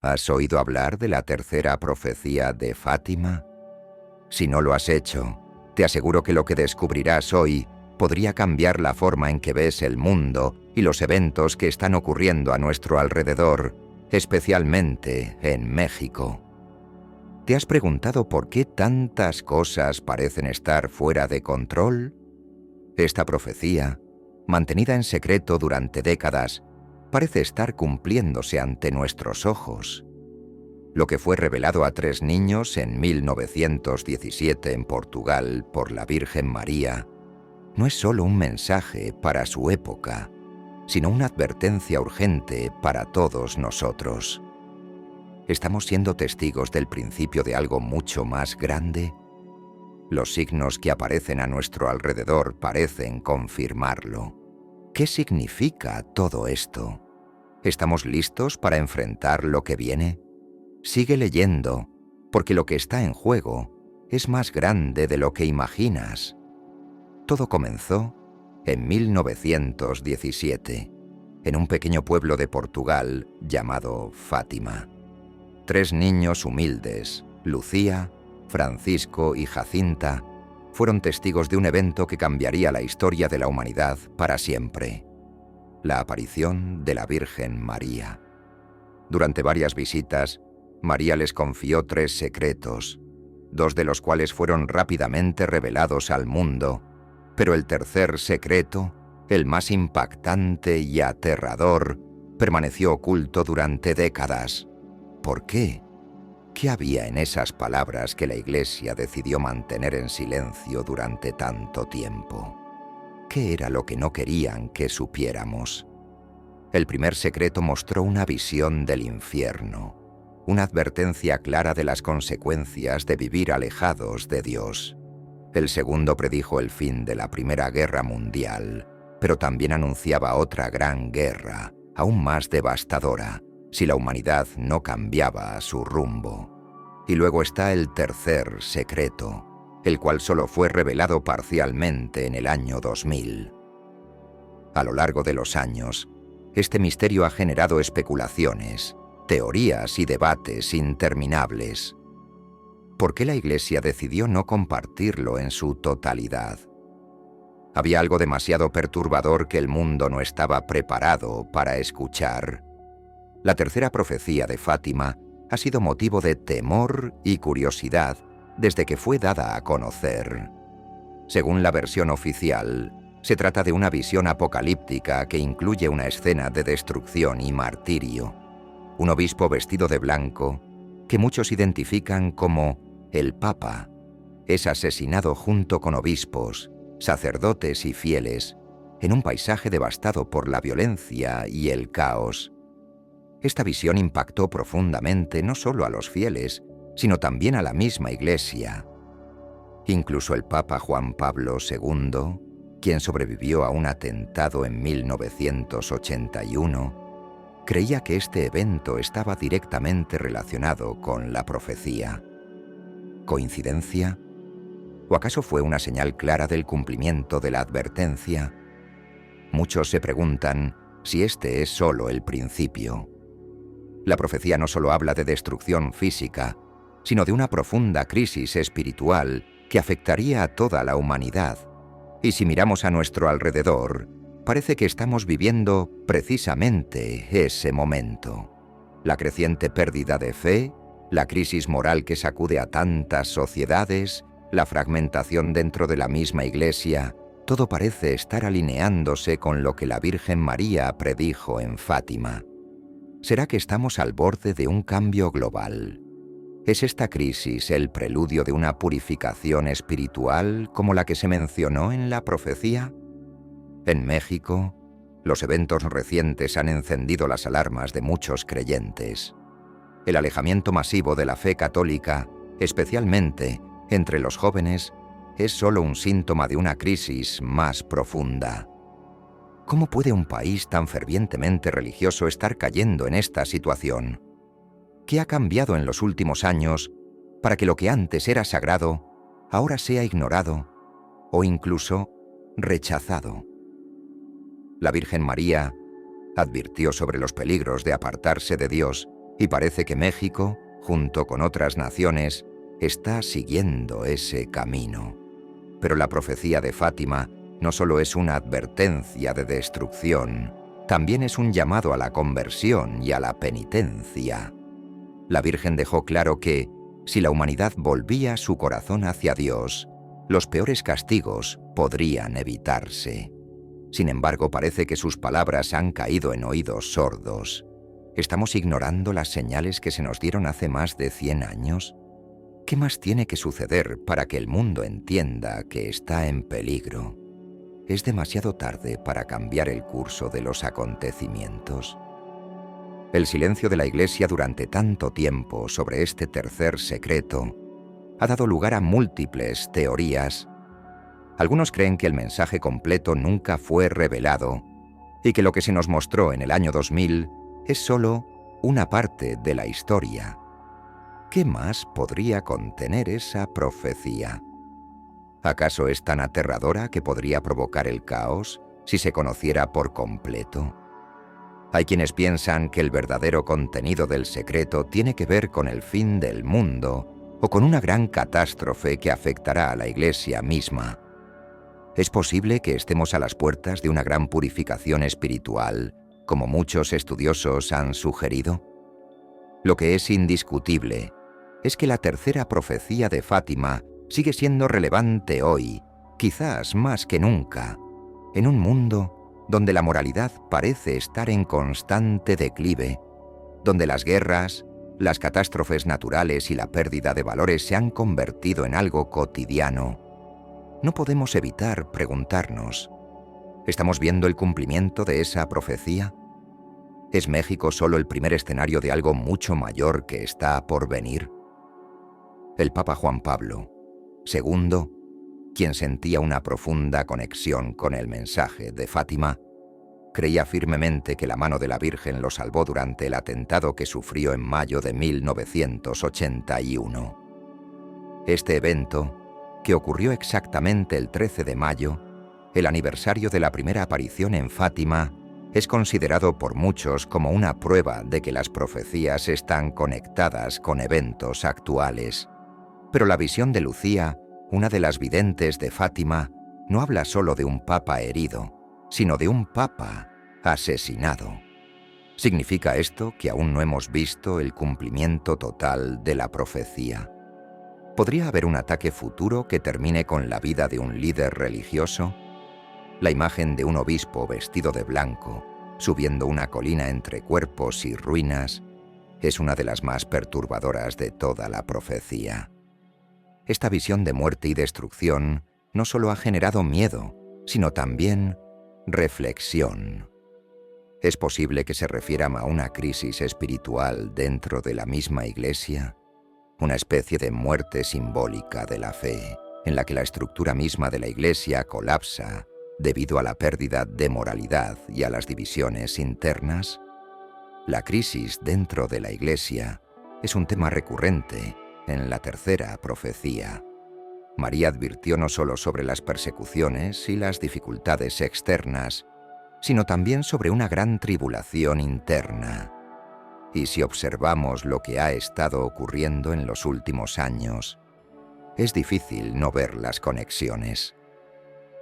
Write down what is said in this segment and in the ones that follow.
¿Has oído hablar de la tercera profecía de Fátima? Si no lo has hecho, te aseguro que lo que descubrirás hoy podría cambiar la forma en que ves el mundo y los eventos que están ocurriendo a nuestro alrededor, especialmente en México. ¿Te has preguntado por qué tantas cosas parecen estar fuera de control? Esta profecía, mantenida en secreto durante décadas, parece estar cumpliéndose ante nuestros ojos. Lo que fue revelado a 3 niños en 1917 en Portugal por la Virgen María no es solo un mensaje para su época, sino una advertencia urgente para todos nosotros. ¿Estamos siendo testigos del principio de algo mucho más grande? Los signos que aparecen a nuestro alrededor parecen confirmarlo. ¿Qué significa todo esto? ¿Estamos listos para enfrentar lo que viene? Sigue leyendo, porque lo que está en juego es más grande de lo que imaginas. Todo comenzó en 1917, en un pequeño pueblo de Portugal llamado Fátima. 3 niños humildes, Lucía, Francisco y Jacinta, fueron testigos de un evento que cambiaría la historia de la humanidad para siempre: la aparición de la Virgen María. Durante varias visitas, María les confió 3 secretos, 2 de los cuales fueron rápidamente revelados al mundo, pero el tercer secreto, el más impactante y aterrador, permaneció oculto durante décadas. ¿Por qué? ¿Qué había en esas palabras que la Iglesia decidió mantener en silencio durante tanto tiempo? ¿Qué era lo que no querían que supiéramos? El primer secreto mostró una visión del infierno, una advertencia clara de las consecuencias de vivir alejados de Dios. El segundo predijo el fin de la Primera Guerra Mundial, pero también anunciaba otra gran guerra, aún más devastadora, si la humanidad no cambiaba su rumbo. Y luego está el tercer secreto, el cual solo fue revelado parcialmente en el año 2000. A lo largo de los años, este misterio ha generado especulaciones, teorías y debates interminables. ¿Por qué la Iglesia decidió no compartirlo en su totalidad? ¿Había algo demasiado perturbador que el mundo no estaba preparado para escuchar? La tercera profecía de Fátima ha sido motivo de temor y curiosidad desde que fue dada a conocer. Según la versión oficial, se trata de una visión apocalíptica que incluye una escena de destrucción y martirio. Un obispo vestido de blanco, que muchos identifican como el Papa, es asesinado junto con obispos, sacerdotes y fieles, en un paisaje devastado por la violencia y el caos. Esta visión impactó profundamente no solo a los fieles, sino también a la misma Iglesia. Incluso el Papa Juan Pablo II, quien sobrevivió a un atentado en 1981, creía que este evento estaba directamente relacionado con la profecía. ¿Coincidencia? ¿O acaso fue una señal clara del cumplimiento de la advertencia? Muchos se preguntan si este es solo el principio. La profecía no solo habla de destrucción física, sino de una profunda crisis espiritual que afectaría a toda la humanidad. Y si miramos a nuestro alrededor, parece que estamos viviendo precisamente ese momento. La creciente pérdida de fe, la crisis moral que sacude a tantas sociedades, la fragmentación dentro de la misma Iglesia, todo parece estar alineándose con lo que la Virgen María predijo en Fátima. ¿Será que estamos al borde de un cambio global? ¿Es esta crisis el preludio de una purificación espiritual como la que se mencionó en la profecía? En México, los eventos recientes han encendido las alarmas de muchos creyentes. El alejamiento masivo de la fe católica, especialmente entre los jóvenes, es solo un síntoma de una crisis más profunda. ¿Cómo puede un país tan fervientemente religioso estar cayendo en esta situación? ¿Qué ha cambiado en los últimos años para que lo que antes era sagrado ahora sea ignorado o incluso rechazado? La Virgen María advirtió sobre los peligros de apartarse de Dios Y parece que México, junto con otras naciones, está siguiendo ese camino. Pero la profecía de Fátima no solo es una advertencia de destrucción, también es un llamado a la conversión y a la penitencia. La Virgen dejó claro que, si la humanidad volvía su corazón hacia Dios, los peores castigos podrían evitarse. Sin embargo, parece que sus palabras han caído en oídos sordos. ¿Estamos ignorando las señales que se nos dieron hace más de 100 años? ¿Qué más tiene que suceder para que el mundo entienda que está en peligro? ¿Es demasiado tarde para cambiar el curso de los acontecimientos? El silencio de la Iglesia durante tanto tiempo sobre este tercer secreto ha dado lugar a múltiples teorías. Algunos creen que el mensaje completo nunca fue revelado y que lo que se nos mostró en el año 2000 es solo una parte de la historia. ¿Qué más podría contener esa profecía? ¿Acaso es tan aterradora que podría provocar el caos si se conociera por completo? Hay quienes piensan que el verdadero contenido del secreto tiene que ver con el fin del mundo o con una gran catástrofe que afectará a la Iglesia misma. ¿Es posible que estemos a las puertas de una gran purificación espiritual, como muchos estudiosos han sugerido? Lo que es indiscutible es que la tercera profecía de Fátima sigue siendo relevante hoy, quizás más que nunca, en un mundo donde la moralidad parece estar en constante declive, donde las guerras, las catástrofes naturales y la pérdida de valores se han convertido en algo cotidiano. No podemos evitar preguntarnos, ¿estamos viendo el cumplimiento de esa profecía? ¿Es México solo el primer escenario de algo mucho mayor que está por venir? El Papa Juan Pablo II, quien sentía una profunda conexión con el mensaje de Fátima, creía firmemente que la mano de la Virgen lo salvó durante el atentado que sufrió en mayo de 1981. Este evento, que ocurrió exactamente el 13 de mayo, el aniversario de la primera aparición en Fátima, es considerado por muchos como una prueba de que las profecías están conectadas con eventos actuales. Pero la visión de Lucía, una de las videntes de Fátima, no habla solo de un papa herido, sino de un papa asesinado. ¿Significa esto que aún no hemos visto el cumplimiento total de la profecía? ¿Podría haber un ataque futuro que termine con la vida de un líder religioso? La imagen de un obispo vestido de blanco, subiendo una colina entre cuerpos y ruinas, es una de las más perturbadoras de toda la profecía. Esta visión de muerte y destrucción no solo ha generado miedo, sino también reflexión. ¿Es posible que se refiera a una crisis espiritual dentro de la misma Iglesia? Una especie de muerte simbólica de la fe, en la que la estructura misma de la Iglesia colapsa debido a la pérdida de moralidad y a las divisiones internas. La crisis dentro de la Iglesia es un tema recurrente en la tercera profecía. María advirtió no solo sobre las persecuciones y las dificultades externas, sino también sobre una gran tribulación interna. Y si observamos lo que ha estado ocurriendo en los últimos años, es difícil no ver las conexiones.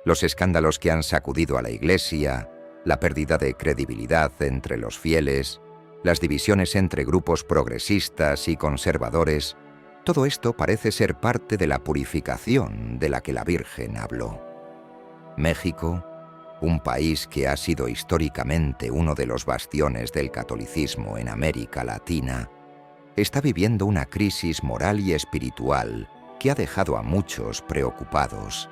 Los escándalos que han sacudido a la Iglesia, la pérdida de credibilidad entre los fieles, las divisiones entre grupos progresistas y conservadores, todo esto parece ser parte de la purificación de la que la Virgen habló. México, un país que ha sido históricamente uno de los bastiones del catolicismo en América Latina, está viviendo una crisis moral y espiritual que ha dejado a muchos preocupados.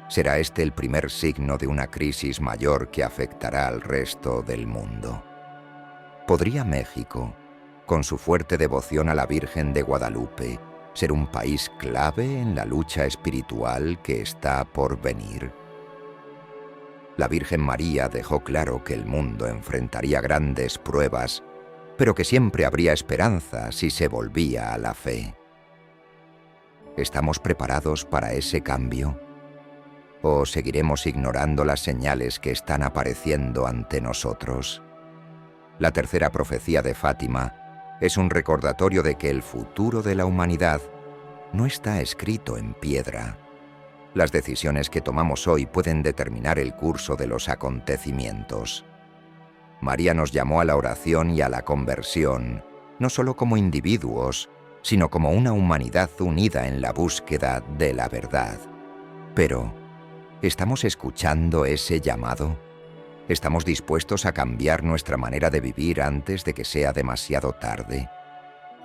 ¿Será este el primer signo de una crisis mayor que afectará al resto del mundo? ¿Podría México, con su fuerte devoción a la Virgen de Guadalupe, ser un país clave en la lucha espiritual que está por venir? La Virgen María dejó claro que el mundo enfrentaría grandes pruebas, pero que siempre habría esperanza si se volvía a la fe. ¿Estamos preparados para ese cambio? ¿O seguiremos ignorando las señales que están apareciendo ante nosotros? La tercera profecía de Fátima Es un recordatorio de que el futuro de la humanidad no está escrito en piedra. Las decisiones que tomamos hoy pueden determinar el curso de los acontecimientos. María nos llamó a la oración y a la conversión, no solo como individuos, sino como una humanidad unida en la búsqueda de la verdad. Pero, ¿estamos escuchando ese llamado? ¿Estamos dispuestos a cambiar nuestra manera de vivir antes de que sea demasiado tarde?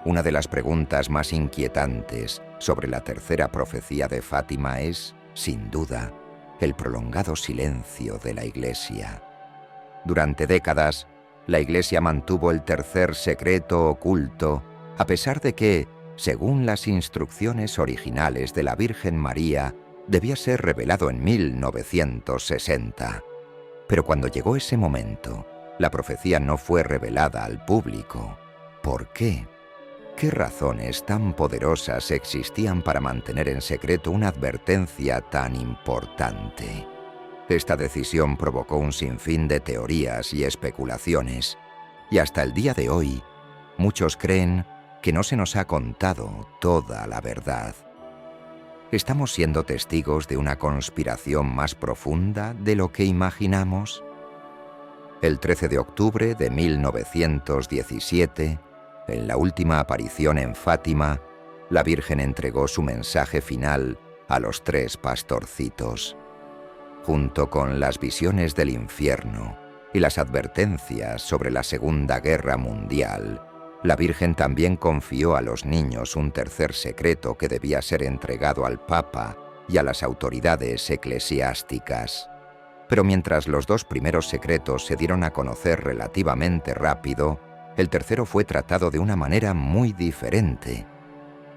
Una de las preguntas más inquietantes sobre la tercera profecía de Fátima es, sin duda, el prolongado silencio de la Iglesia. Durante décadas, la Iglesia mantuvo el tercer secreto oculto, a pesar de que, según las instrucciones originales de la Virgen María, debía ser revelado en 1960. Pero cuando llegó ese momento, la profecía no fue revelada al público. ¿Por qué? ¿Qué razones tan poderosas existían para mantener en secreto una advertencia tan importante? Esta decisión provocó un sinfín de teorías y especulaciones, y hasta el día de hoy, muchos creen que no se nos ha contado toda la verdad. ¿Estamos siendo testigos de una conspiración más profunda de lo que imaginamos? El 13 de octubre de 1917, en la última aparición en Fátima, la Virgen entregó su mensaje final a los 3 pastorcitos. Junto con las visiones del infierno y las advertencias sobre la Segunda Guerra Mundial, la Virgen también confió a los niños un tercer secreto que debía ser entregado al Papa y a las autoridades eclesiásticas. Pero mientras los 2 primeros secretos se dieron a conocer relativamente rápido, el tercero fue tratado de una manera muy diferente.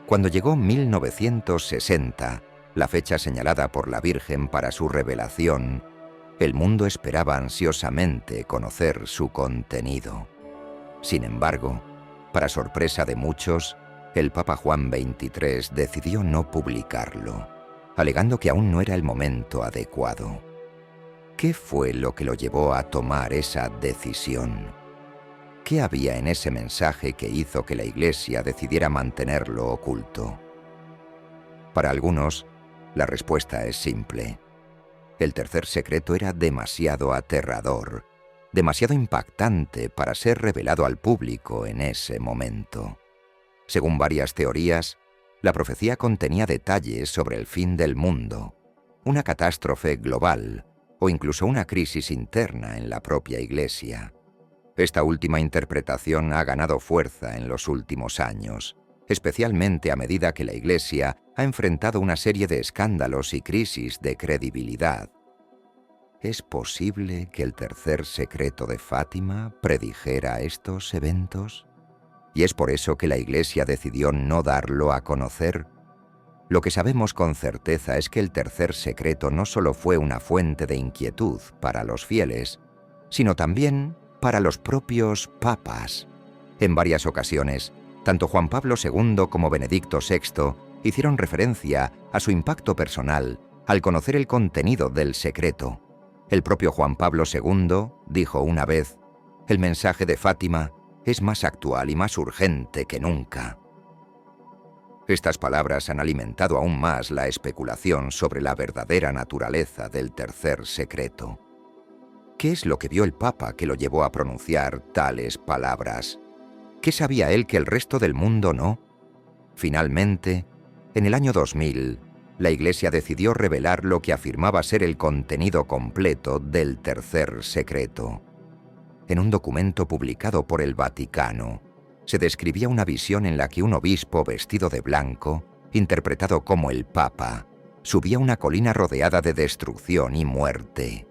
Cuando llegó 1960, la fecha señalada por la Virgen para su revelación, el mundo esperaba ansiosamente conocer su contenido. Sin embargo, para sorpresa de muchos, el Papa Juan XXIII decidió no publicarlo, alegando que aún no era el momento adecuado. ¿Qué fue lo que lo llevó a tomar esa decisión? ¿Qué había en ese mensaje que hizo que la Iglesia decidiera mantenerlo oculto? Para algunos, la respuesta es simple. El tercer secreto era demasiado aterrador, demasiado impactante para ser revelado al público en ese momento. Según varias teorías, la profecía contenía detalles sobre el fin del mundo, una catástrofe global o incluso una crisis interna en la propia Iglesia. Esta última interpretación ha ganado fuerza en los últimos años, especialmente a medida que la Iglesia ha enfrentado una serie de escándalos y crisis de credibilidad. ¿Es posible que el tercer secreto de Fátima predijera estos eventos? ¿Y es por eso que la Iglesia decidió no darlo a conocer? Lo que sabemos con certeza es que el tercer secreto no solo fue una fuente de inquietud para los fieles, sino también para los propios papas. En varias ocasiones, tanto Juan Pablo II como Benedicto VI hicieron referencia a su impacto personal al conocer el contenido del secreto. El propio Juan Pablo II dijo una vez: «El mensaje de Fátima es más actual y más urgente que nunca». Estas palabras han alimentado aún más la especulación sobre la verdadera naturaleza del tercer secreto. ¿Qué es lo que vio el Papa que lo llevó a pronunciar tales palabras? ¿Qué sabía él que el resto del mundo no? Finalmente, en el año 2000, la Iglesia decidió revelar lo que afirmaba ser el contenido completo del tercer secreto. En un documento publicado por el Vaticano, se describía una visión en la que un obispo vestido de blanco, interpretado como el Papa, subía una colina rodeada de destrucción y muerte.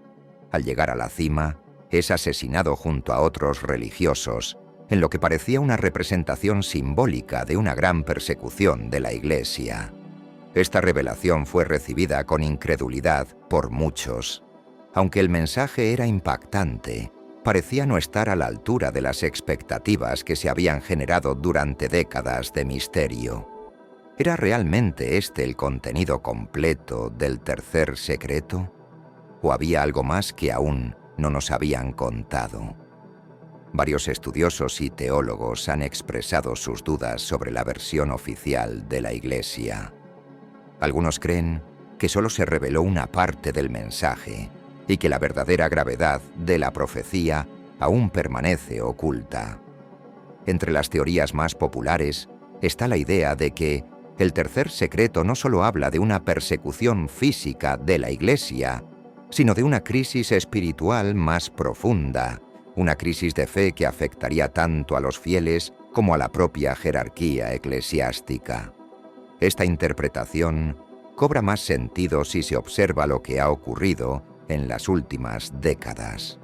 Al llegar a la cima, es asesinado junto a otros religiosos, en lo que parecía una representación simbólica de una gran persecución de la Iglesia. Esta revelación fue recibida con incredulidad por muchos. Aunque el mensaje era impactante, parecía no estar a la altura de las expectativas que se habían generado durante décadas de misterio. ¿Era realmente este el contenido completo del tercer secreto? ¿O había algo más que aún no nos habían contado? Varios estudiosos y teólogos han expresado sus dudas sobre la versión oficial de la Iglesia. Algunos creen que solo se reveló una parte del mensaje y que la verdadera gravedad de la profecía aún permanece oculta. Entre las teorías más populares está la idea de que el tercer secreto no solo habla de una persecución física de la Iglesia, sino de una crisis espiritual más profunda, una crisis de fe que afectaría tanto a los fieles como a la propia jerarquía eclesiástica. Esta interpretación cobra más sentido si se observa lo que ha ocurrido en las últimas décadas.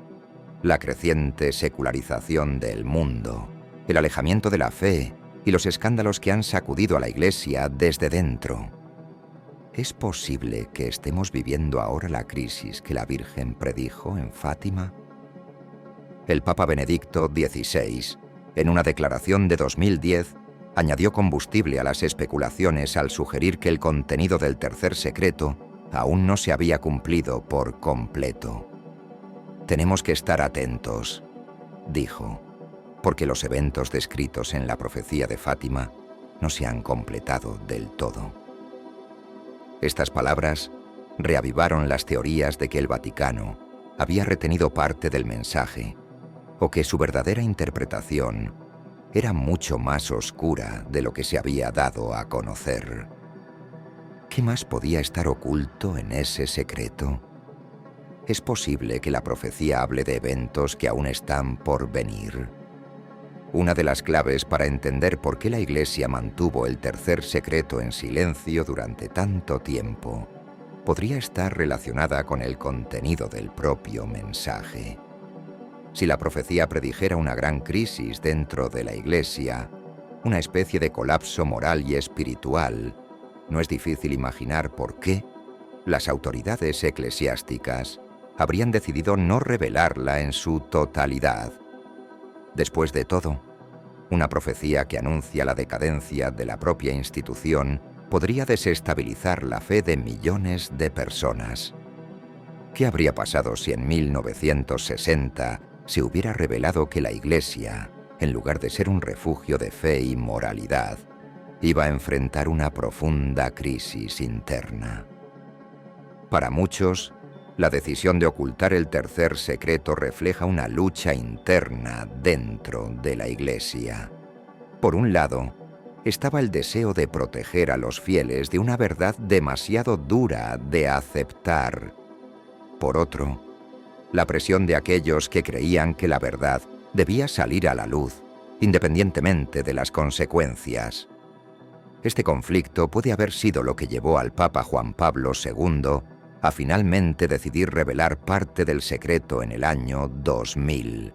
La creciente secularización del mundo, el alejamiento de la fe y los escándalos que han sacudido a la Iglesia desde dentro. ¿Es posible que estemos viviendo ahora la crisis que la Virgen predijo en Fátima? El Papa Benedicto XVI, en una declaración de 2010, añadió combustible a las especulaciones al sugerir que el contenido del tercer secreto aún no se había cumplido por completo. Tenemos que estar atentos, dijo, porque los eventos descritos en la profecía de Fátima no se han completado del todo. Estas palabras reavivaron las teorías de que el Vaticano había retenido parte del mensaje o que su verdadera interpretación era mucho más oscura de lo que se había dado a conocer. ¿Qué más podía estar oculto en ese secreto? ¿Es posible que la profecía hable de eventos que aún están por venir? Una de las claves para entender por qué la Iglesia mantuvo el tercer secreto en silencio durante tanto tiempo podría estar relacionada con el contenido del propio mensaje. Si la profecía predijera una gran crisis dentro de la Iglesia, una especie de colapso moral y espiritual, no es difícil imaginar por qué las autoridades eclesiásticas habrían decidido no revelarla en su totalidad. Después de todo, una profecía que anuncia la decadencia de la propia institución podría desestabilizar la fe de millones de personas. ¿Qué habría pasado si en 1960 se hubiera revelado que la Iglesia, en lugar de ser un refugio de fe y moralidad, iba a enfrentar una profunda crisis interna? Para muchos, la decisión de ocultar el tercer secreto refleja una lucha interna dentro de la Iglesia. Por un lado, estaba el deseo de proteger a los fieles de una verdad demasiado dura de aceptar. Por otro, la presión de aquellos que creían que la verdad debía salir a la luz, independientemente de las consecuencias. Este conflicto puede haber sido lo que llevó al Papa Juan Pablo II a finalmente decidir revelar parte del secreto en el año 2000.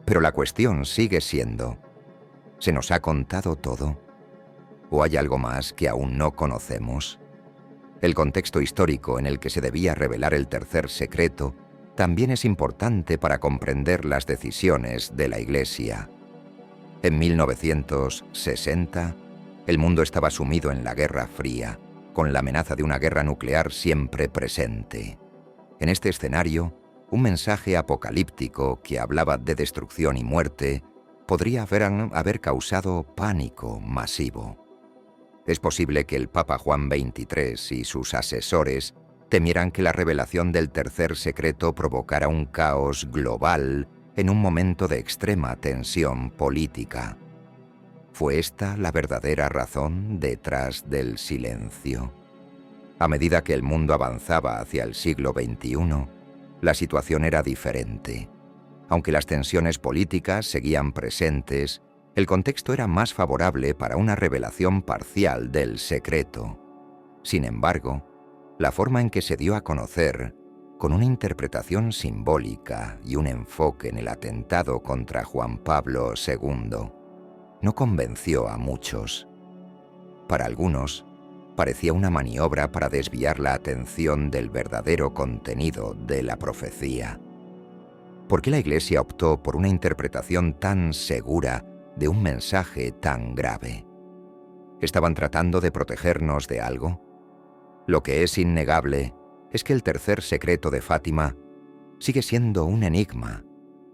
Pero la cuestión sigue siendo, ¿se nos ha contado todo? ¿O hay algo más que aún no conocemos? El contexto histórico en el que se debía revelar el tercer secreto también es importante para comprender las decisiones de la Iglesia. En 1960, el mundo estaba sumido en la Guerra Fría, con la amenaza de una guerra nuclear siempre presente. En este escenario, un mensaje apocalíptico que hablaba de destrucción y muerte podría haber causado pánico masivo. Es posible que el Papa Juan XXIII y sus asesores temieran que la revelación del tercer secreto provocara un caos global en un momento de extrema tensión política. ¿Fue esta la verdadera razón detrás del silencio? A medida que el mundo avanzaba hacia el siglo XXI, la situación era diferente. Aunque las tensiones políticas seguían presentes, el contexto era más favorable para una revelación parcial del secreto. Sin embargo, la forma en que se dio a conocer, con una interpretación simbólica y un enfoque en el atentado contra Juan Pablo II, no convenció a muchos. Para algunos, parecía una maniobra para desviar la atención del verdadero contenido de la profecía. ¿Por qué la Iglesia optó por una interpretación tan segura de un mensaje tan grave? ¿Estaban tratando de protegernos de algo? Lo que es innegable es que el tercer secreto de Fátima sigue siendo un enigma,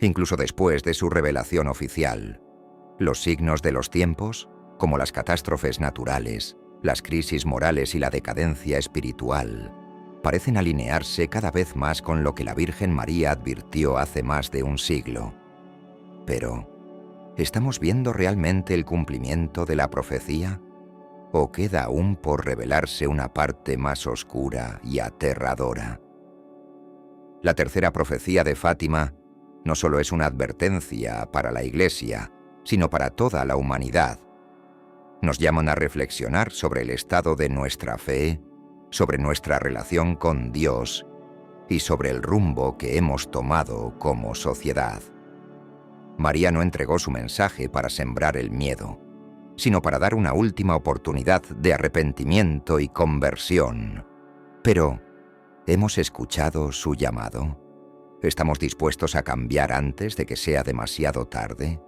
incluso después de su revelación oficial. Los signos de los tiempos, como las catástrofes naturales, las crisis morales y la decadencia espiritual, parecen alinearse cada vez más con lo que la Virgen María advirtió hace más de un siglo. Pero, ¿estamos viendo realmente el cumplimiento de la profecía? ¿O queda aún por revelarse una parte más oscura y aterradora? La tercera profecía de Fátima no solo es una advertencia para la Iglesia, sino para toda la humanidad. Nos llaman a reflexionar sobre el estado de nuestra fe, sobre nuestra relación con Dios y sobre el rumbo que hemos tomado como sociedad. María no entregó su mensaje para sembrar el miedo, sino para dar una última oportunidad de arrepentimiento y conversión. Pero, ¿hemos escuchado su llamado? ¿Estamos dispuestos a cambiar antes de que sea demasiado tarde?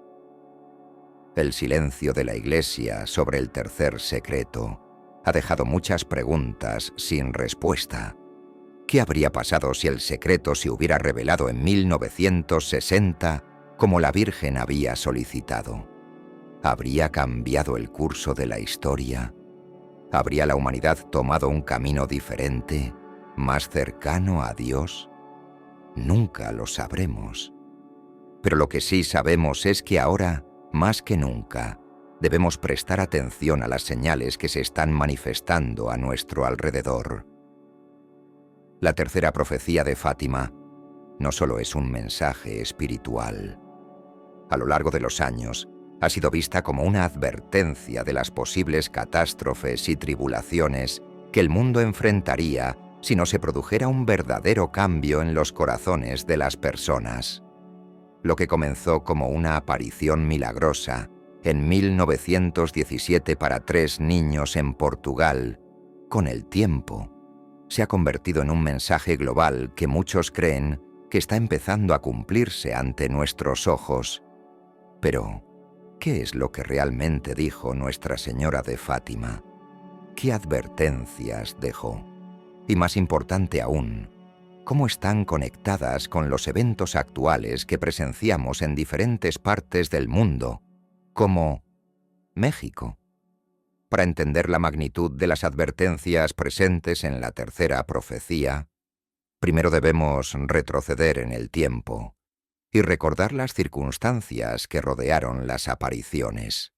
El silencio de la Iglesia sobre el tercer secreto ha dejado muchas preguntas sin respuesta. ¿Qué habría pasado si el secreto se hubiera revelado en 1960 como la Virgen había solicitado? ¿Habría cambiado el curso de la historia? ¿Habría la humanidad tomado un camino diferente, más cercano a Dios? Nunca lo sabremos. Pero lo que sí sabemos es que ahora, más que nunca, debemos prestar atención a las señales que se están manifestando a nuestro alrededor. La tercera profecía de Fátima no solo es un mensaje espiritual. A lo largo de los años, ha sido vista como una advertencia de las posibles catástrofes y tribulaciones que el mundo enfrentaría si no se produjera un verdadero cambio en los corazones de las personas. Lo que comenzó como una aparición milagrosa en 1917 para 3 niños en Portugal, con el tiempo, se ha convertido en un mensaje global que muchos creen que está empezando a cumplirse ante nuestros ojos. Pero, ¿qué es lo que realmente dijo Nuestra Señora de Fátima? ¿Qué advertencias dejó? Y más importante aún, ¿cómo están conectadas con los eventos actuales que presenciamos en diferentes partes del mundo, como México? Para entender la magnitud de las advertencias presentes en la tercera profecía, primero debemos retroceder en el tiempo y recordar las circunstancias que rodearon las apariciones.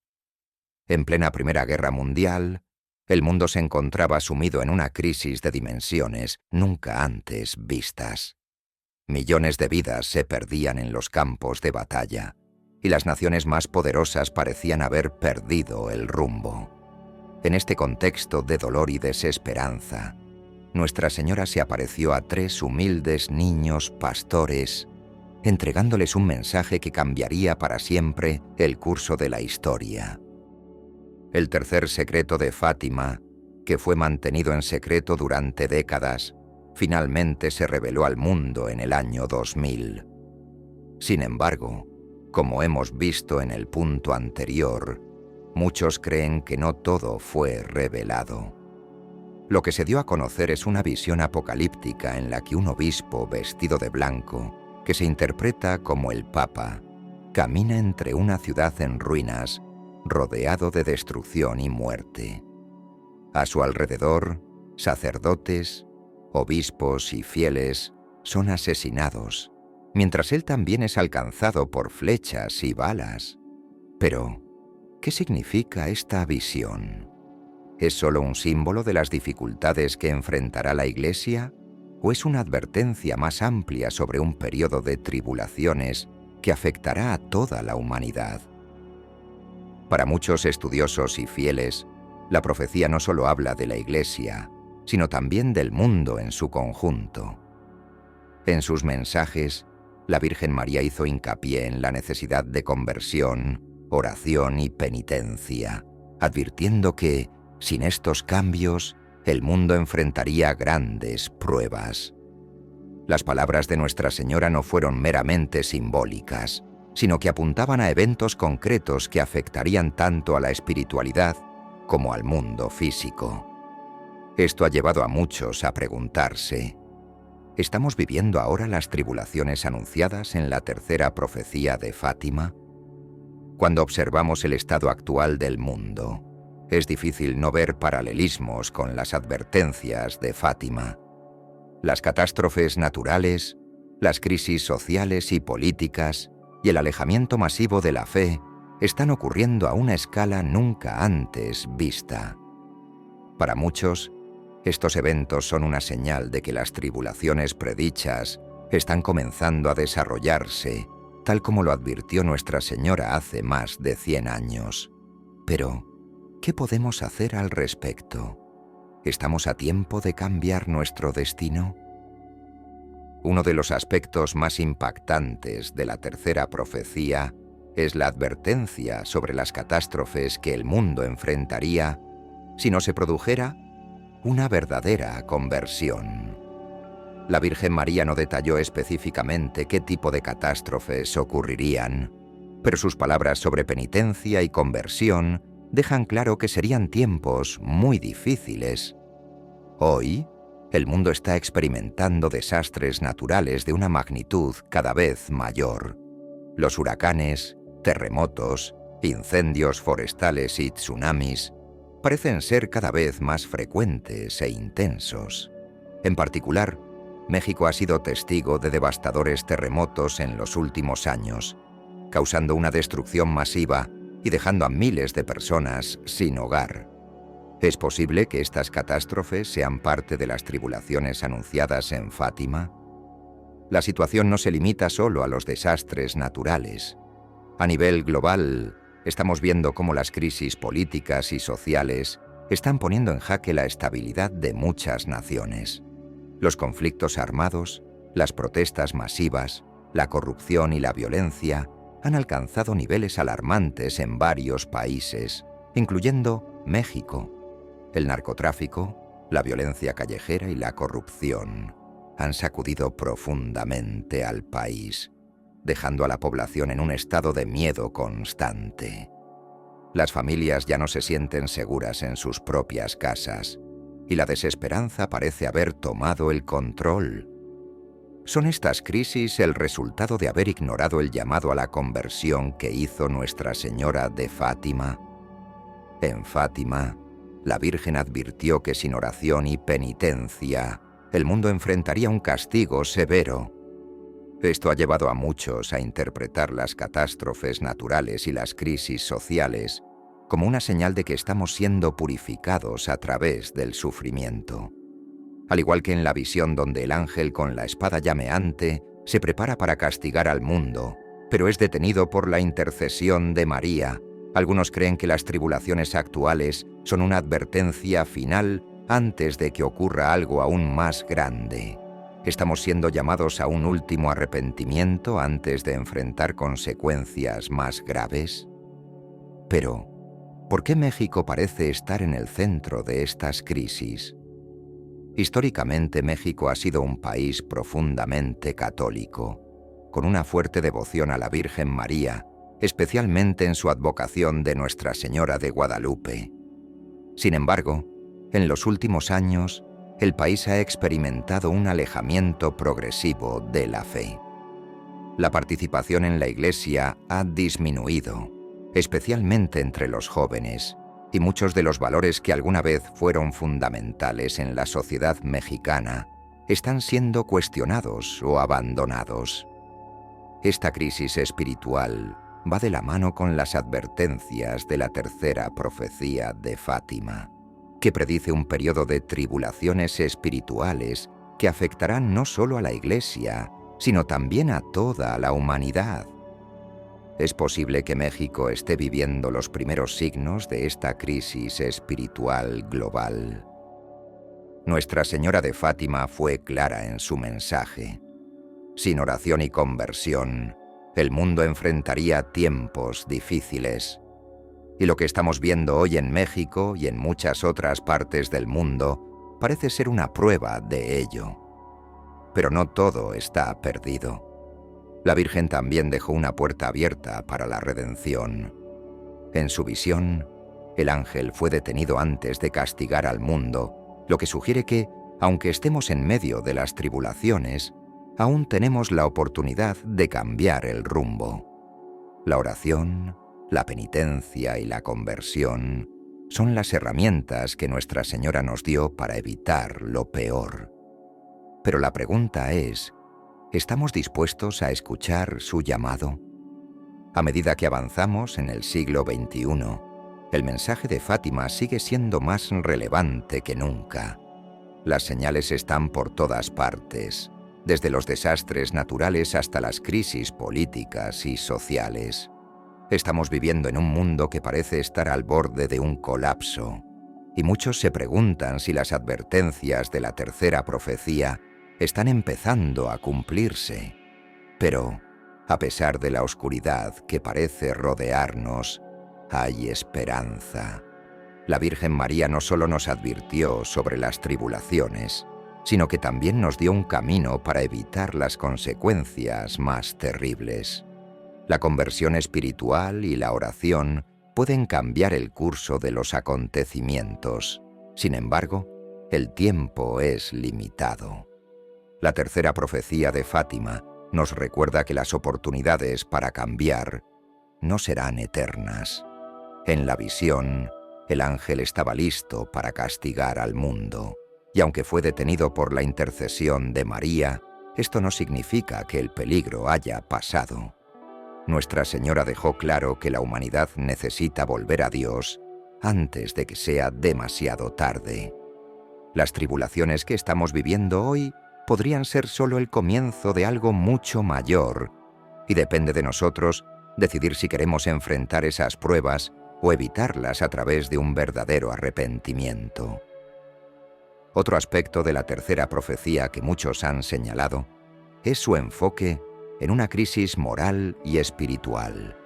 En plena Primera Guerra Mundial, el mundo se encontraba sumido en una crisis de dimensiones nunca antes vistas. Millones de vidas se perdían en los campos de batalla, y las naciones más poderosas parecían haber perdido el rumbo. En este contexto de dolor y desesperanza, Nuestra Señora se apareció a 3 humildes niños pastores, entregándoles un mensaje que cambiaría para siempre el curso de la historia. El tercer secreto de Fátima, que fue mantenido en secreto durante décadas, finalmente se reveló al mundo en el año 2000. Sin embargo, como hemos visto en el punto anterior, muchos creen que no todo fue revelado. Lo que se dio a conocer es una visión apocalíptica en la que un obispo vestido de blanco, que se interpreta como el Papa, camina entre una ciudad en ruinas, rodeado de destrucción y muerte. A su alrededor, sacerdotes, obispos y fieles son asesinados, mientras él también es alcanzado por flechas y balas. Pero, ¿qué significa esta visión? ¿Es solo un símbolo de las dificultades que enfrentará la Iglesia? ¿O es una advertencia más amplia sobre un periodo de tribulaciones que afectará a toda la humanidad? Para muchos estudiosos y fieles, la profecía no solo habla de la Iglesia, sino también del mundo en su conjunto. En sus mensajes, la Virgen María hizo hincapié en la necesidad de conversión, oración y penitencia, advirtiendo que, sin estos cambios, el mundo enfrentaría grandes pruebas. Las palabras de Nuestra Señora no fueron meramente simbólicas, sino que apuntaban a eventos concretos que afectarían tanto a la espiritualidad como al mundo físico. Esto ha llevado a muchos a preguntarse: ¿Estamos viviendo ahora las tribulaciones anunciadas en la tercera profecía de Fátima? Cuando observamos el estado actual del mundo, es difícil no ver paralelismos con las advertencias de Fátima. Las catástrofes naturales, las crisis sociales y políticas y el alejamiento masivo de la fe están ocurriendo a una escala nunca antes vista. Para muchos, estos eventos son una señal de que las tribulaciones predichas están comenzando a desarrollarse, tal como lo advirtió Nuestra Señora hace más de 100 años. Pero, ¿qué podemos hacer al respecto? ¿Estamos a tiempo de cambiar nuestro destino? Uno de los aspectos más impactantes de la tercera profecía es la advertencia sobre las catástrofes que el mundo enfrentaría si no se produjera una verdadera conversión. La Virgen María no detalló específicamente qué tipo de catástrofes ocurrirían, pero sus palabras sobre penitencia y conversión dejan claro que serían tiempos muy difíciles. Hoy, el mundo está experimentando desastres naturales de una magnitud cada vez mayor. Los huracanes, terremotos, incendios forestales y tsunamis parecen ser cada vez más frecuentes e intensos. En particular, México ha sido testigo de devastadores terremotos en los últimos años, causando una destrucción masiva y dejando a miles de personas sin hogar. ¿Es posible que estas catástrofes sean parte de las tribulaciones anunciadas en Fátima? La situación no se limita solo a los desastres naturales. A nivel global, estamos viendo cómo las crisis políticas y sociales están poniendo en jaque la estabilidad de muchas naciones. Los conflictos armados, las protestas masivas, la corrupción y la violencia han alcanzado niveles alarmantes en varios países, incluyendo México. El narcotráfico, la violencia callejera y la corrupción han sacudido profundamente al país, dejando a la población en un estado de miedo constante. Las familias ya no se sienten seguras en sus propias casas, y la desesperanza parece haber tomado el control. ¿Son estas crisis el resultado de haber ignorado el llamado a la conversión que hizo Nuestra Señora de Fátima? En Fátima, la Virgen advirtió que sin oración y penitencia, el mundo enfrentaría un castigo severo. Esto ha llevado a muchos a interpretar las catástrofes naturales y las crisis sociales como una señal de que estamos siendo purificados a través del sufrimiento. Al igual que en la visión donde el ángel con la espada llameante se prepara para castigar al mundo, pero es detenido por la intercesión de María, algunos creen que las tribulaciones actuales son una advertencia final antes de que ocurra algo aún más grande. ¿Estamos siendo llamados a un último arrepentimiento antes de enfrentar consecuencias más graves? Pero, ¿por qué México parece estar en el centro de estas crisis? Históricamente, México ha sido un país profundamente católico, con una fuerte devoción a la Virgen María, especialmente en su advocación de Nuestra Señora de Guadalupe. Sin embargo, en los últimos años, el país ha experimentado un alejamiento progresivo de la fe. La participación en la Iglesia ha disminuido, especialmente entre los jóvenes, y muchos de los valores que alguna vez fueron fundamentales en la sociedad mexicana están siendo cuestionados o abandonados. Esta crisis espiritual va de la mano con las advertencias de la tercera profecía de Fátima, que predice un periodo de tribulaciones espirituales que afectarán no solo a la Iglesia, sino también a toda la humanidad. Es posible que México esté viviendo los primeros signos de esta crisis espiritual global. Nuestra Señora de Fátima fue clara en su mensaje. Sin oración y conversión, el mundo enfrentaría tiempos difíciles. Y lo que estamos viendo hoy en México y en muchas otras partes del mundo parece ser una prueba de ello. Pero no todo está perdido. La Virgen también dejó una puerta abierta para la redención. En su visión, el ángel fue detenido antes de castigar al mundo, lo que sugiere que, aunque estemos en medio de las tribulaciones, aún tenemos la oportunidad de cambiar el rumbo. La oración, la penitencia y la conversión son las herramientas que Nuestra Señora nos dio para evitar lo peor. Pero la pregunta es, ¿estamos dispuestos a escuchar su llamado? A medida que avanzamos en el siglo XXI, el mensaje de Fátima sigue siendo más relevante que nunca. Las señales están por todas partes, desde los desastres naturales hasta las crisis políticas y sociales. Estamos viviendo en un mundo que parece estar al borde de un colapso, y muchos se preguntan si las advertencias de la tercera profecía están empezando a cumplirse. Pero, a pesar de la oscuridad que parece rodearnos, hay esperanza. La Virgen María no solo nos advirtió sobre las tribulaciones, sino que también nos dio un camino para evitar las consecuencias más terribles. La conversión espiritual y la oración pueden cambiar el curso de los acontecimientos. Sin embargo, el tiempo es limitado. La tercera profecía de Fátima nos recuerda que las oportunidades para cambiar no serán eternas. En la visión, el ángel estaba listo para castigar al mundo, y aunque fue detenido por la intercesión de María, esto no significa que el peligro haya pasado. Nuestra Señora dejó claro que la humanidad necesita volver a Dios antes de que sea demasiado tarde. Las tribulaciones que estamos viviendo hoy podrían ser solo el comienzo de algo mucho mayor, y depende de nosotros decidir si queremos enfrentar esas pruebas o evitarlas a través de un verdadero arrepentimiento. Otro aspecto de la tercera profecía que muchos han señalado es su enfoque en una crisis moral y espiritual.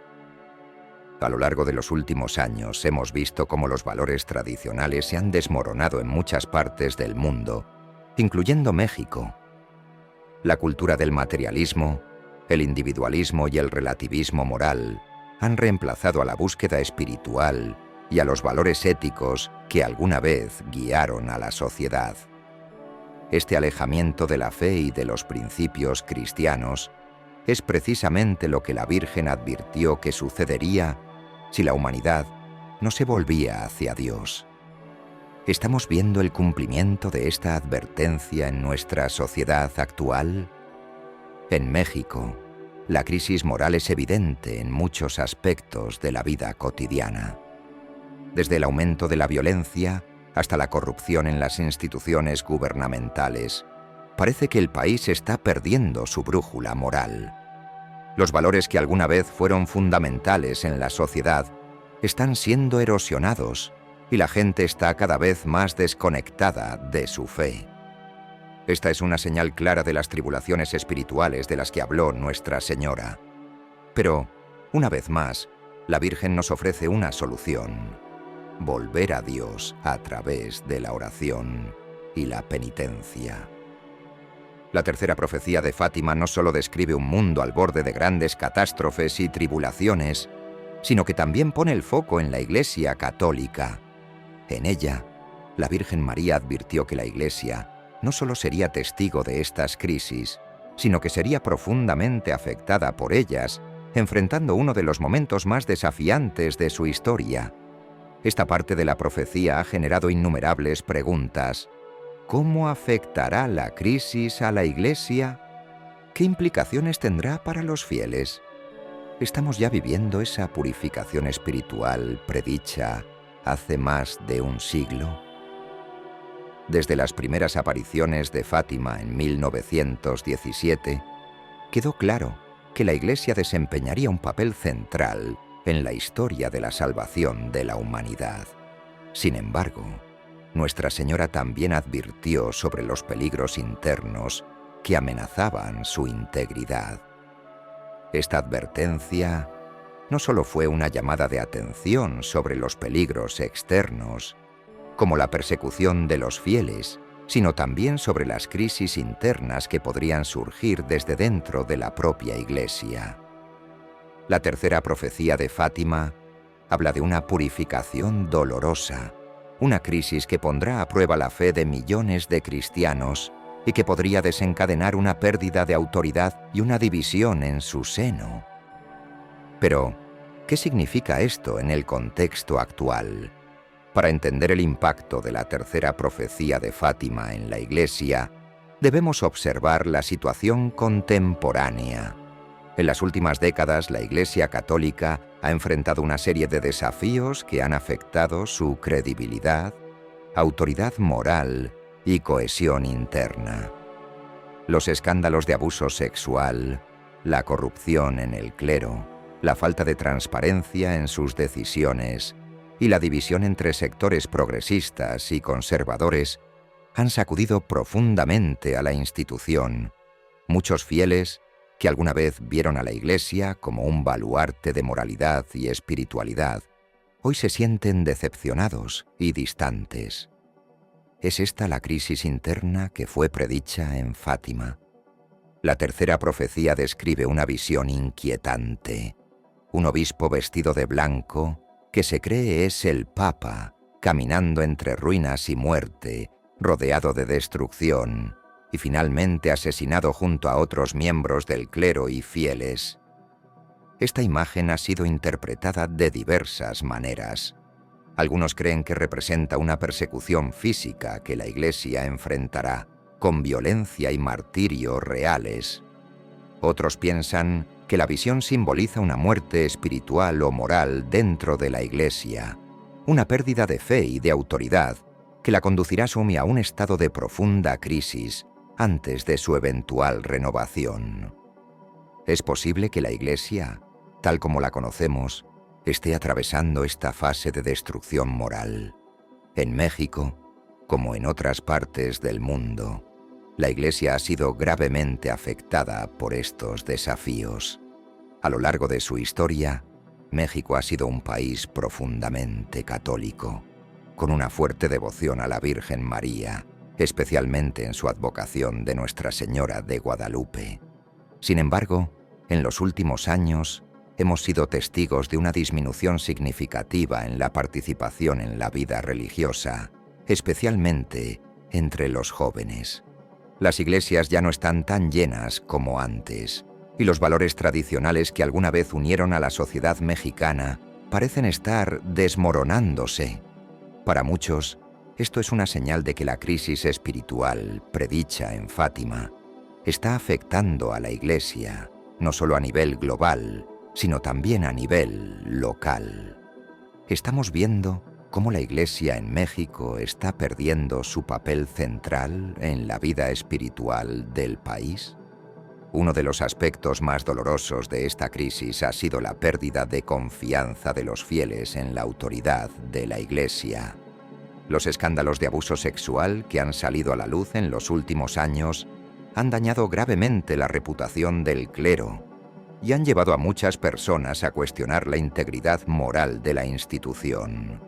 A lo largo de los últimos años hemos visto cómo los valores tradicionales se han desmoronado en muchas partes del mundo, incluyendo México. La cultura del materialismo, el individualismo y el relativismo moral han reemplazado a la búsqueda espiritual y a los valores éticos que alguna vez guiaron a la sociedad. Este alejamiento de la fe y de los principios cristianos es precisamente lo que la Virgen advirtió que sucedería si la humanidad no se volvía hacia Dios. ¿Estamos viendo el cumplimiento de esta advertencia en nuestra sociedad actual? En México, la crisis moral es evidente en muchos aspectos de la vida cotidiana. Desde el aumento de la violencia hasta la corrupción en las instituciones gubernamentales, parece que el país está perdiendo su brújula moral. Los valores que alguna vez fueron fundamentales en la sociedad están siendo erosionados y la gente está cada vez más desconectada de su fe. Esta es una señal clara de las tribulaciones espirituales de las que habló Nuestra Señora. Pero, una vez más, la Virgen nos ofrece una solución: volver a Dios a través de la oración y la penitencia. La tercera profecía de Fátima no solo describe un mundo al borde de grandes catástrofes y tribulaciones, sino que también pone el foco en la Iglesia católica. En ella, la Virgen María advirtió que la Iglesia no solo sería testigo de estas crisis, sino que sería profundamente afectada por ellas, enfrentando uno de los momentos más desafiantes de su historia. Esta parte de la profecía ha generado innumerables preguntas. ¿Cómo afectará la crisis a la Iglesia? ¿Qué implicaciones tendrá para los fieles? ¿Estamos ya viviendo esa purificación espiritual predicha hace más de un siglo? Desde las primeras apariciones de Fátima en 1917, quedó claro que la Iglesia desempeñaría un papel central en la historia de la salvación de la humanidad. Sin embargo, Nuestra Señora también advirtió sobre los peligros internos que amenazaban su integridad. Esta advertencia no solo fue una llamada de atención sobre los peligros externos, como la persecución de los fieles, sino también sobre las crisis internas que podrían surgir desde dentro de la propia Iglesia. La tercera profecía de Fátima habla de una purificación dolorosa, una crisis que pondrá a prueba la fe de millones de cristianos y que podría desencadenar una pérdida de autoridad y una división en su seno. Pero, ¿qué significa esto en el contexto actual? Para entender el impacto de la tercera profecía de Fátima en la Iglesia, debemos observar la situación contemporánea. En las últimas décadas, la Iglesia católica ha enfrentado una serie de desafíos que han afectado su credibilidad, autoridad moral y cohesión interna. Los escándalos de abuso sexual, la corrupción en el clero, la falta de transparencia en sus decisiones y la división entre sectores progresistas y conservadores han sacudido profundamente a la institución. Muchos fieles, que alguna vez vieron a la Iglesia como un baluarte de moralidad y espiritualidad, hoy se sienten decepcionados y distantes. ¿Es esta la crisis interna que fue predicha en Fátima? La tercera profecía describe una visión inquietante. Un obispo vestido de blanco, que se cree es el Papa, caminando entre ruinas y muerte, rodeado de destrucción, y finalmente asesinado junto a otros miembros del clero y fieles. Esta imagen ha sido interpretada de diversas maneras. Algunos creen que representa una persecución física que la Iglesia enfrentará, con violencia y martirio reales. Otros piensan que la visión simboliza una muerte espiritual o moral dentro de la Iglesia, una pérdida de fe y de autoridad que la conducirá a un estado de profunda crisis antes de su eventual renovación. Es posible que la Iglesia, tal como la conocemos, esté atravesando esta fase de destrucción moral. En México, como en otras partes del mundo, la Iglesia ha sido gravemente afectada por estos desafíos. A lo largo de su historia, México ha sido un país profundamente católico, con una fuerte devoción a la Virgen María, especialmente en su advocación de Nuestra Señora de Guadalupe. Sin embargo, en los últimos años, hemos sido testigos de una disminución significativa en la participación en la vida religiosa, especialmente entre los jóvenes. Las iglesias ya no están tan llenas como antes, y los valores tradicionales que alguna vez unieron a la sociedad mexicana parecen estar desmoronándose. Para muchos, esto es una señal de que la crisis espiritual, predicha en Fátima, está afectando a la Iglesia, no solo a nivel global, sino también a nivel local. Estamos viendo cómo la Iglesia en México está perdiendo su papel central en la vida espiritual del país. Uno de los aspectos más dolorosos de esta crisis ha sido la pérdida de confianza de los fieles en la autoridad de la Iglesia. Los escándalos de abuso sexual que han salido a la luz en los últimos años han dañado gravemente la reputación del clero y han llevado a muchas personas a cuestionar la integridad moral de la institución.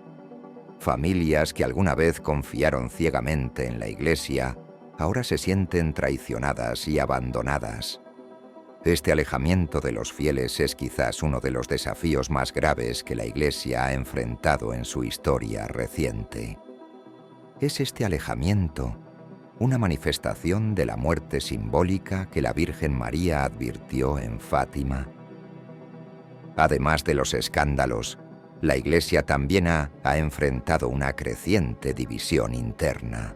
Familias que alguna vez confiaron ciegamente en la Iglesia ahora se sienten traicionadas y abandonadas. Este alejamiento de los fieles es quizás uno de los desafíos más graves que la Iglesia ha enfrentado en su historia reciente. ¿Es este alejamiento una manifestación de la muerte simbólica que la Virgen María advirtió en Fátima? Además de los escándalos, la Iglesia también ha enfrentado una creciente división interna.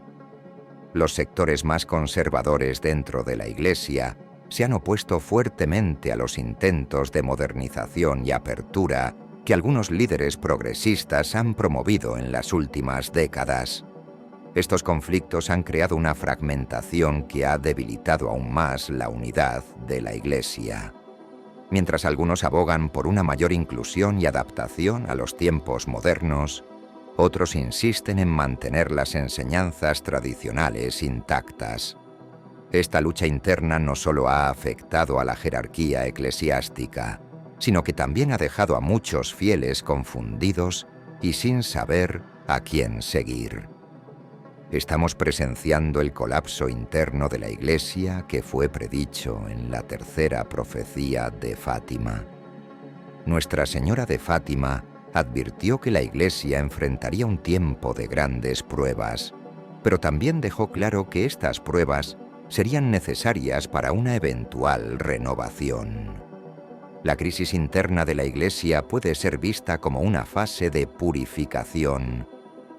Los sectores más conservadores dentro de la Iglesia se han opuesto fuertemente a los intentos de modernización y apertura que algunos líderes progresistas han promovido en las últimas décadas. Estos conflictos han creado una fragmentación que ha debilitado aún más la unidad de la Iglesia. Mientras algunos abogan por una mayor inclusión y adaptación a los tiempos modernos, otros insisten en mantener las enseñanzas tradicionales intactas. Esta lucha interna no solo ha afectado a la jerarquía eclesiástica, sino que también ha dejado a muchos fieles confundidos y sin saber a quién seguir. Estamos presenciando el colapso interno de la Iglesia que fue predicho en la tercera profecía de Fátima. Nuestra Señora de Fátima advirtió que la Iglesia enfrentaría un tiempo de grandes pruebas, pero también dejó claro que estas pruebas serían necesarias para una eventual renovación. La crisis interna de la Iglesia puede ser vista como una fase de purificación,